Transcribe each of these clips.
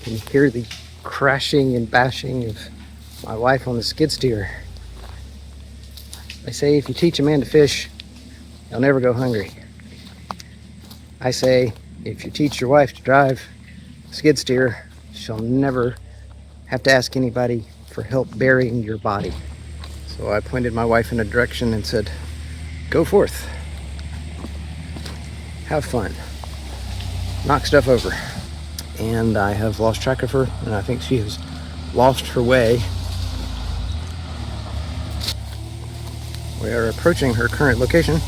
can hear the crashing and bashing of my wife on the skid steer. They say if you teach a man to fish, he'll never go hungry. I say if you teach your wife to drive a skid steer, she'll never have to ask anybody for help burying your body. So I pointed my wife in a direction and said, go forth. Have fun. Knock stuff over. And I have lost track of her, and I think she has lost her way. We are approaching her current location.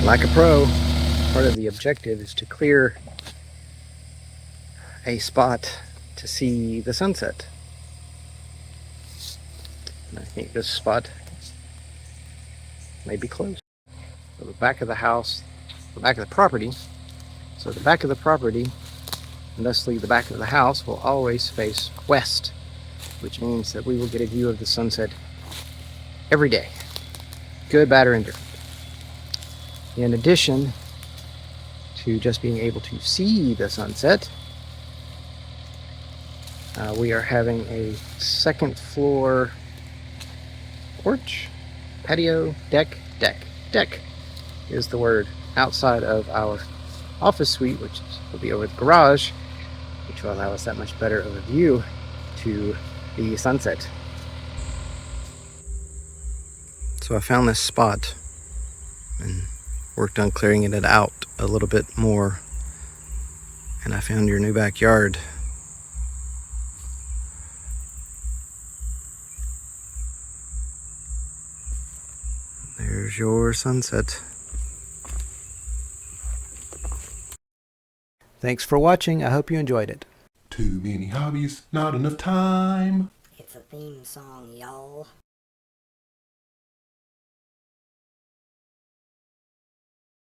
Like a pro, part of the objective is to clear a spot to see the sunset. And I think this spot may be close. So the back of the house, the back of the property, so the back of the property, and thusly the back of the house, will always face west, which means that we will get a view of the sunset every day, good, bad, or indifferent. In addition to just being able to see the sunset, we are having a second floor porch, patio, deck is the word, outside of our office suite, which will be over the garage, which will allow us that much better of a view to the sunset. So I found this spot and worked on clearing it out a little bit more, and I found your new backyard. There's your sunset. Thanks for watching. I hope you enjoyed it. Too many hobbies, not enough time. It's a theme song, y'all.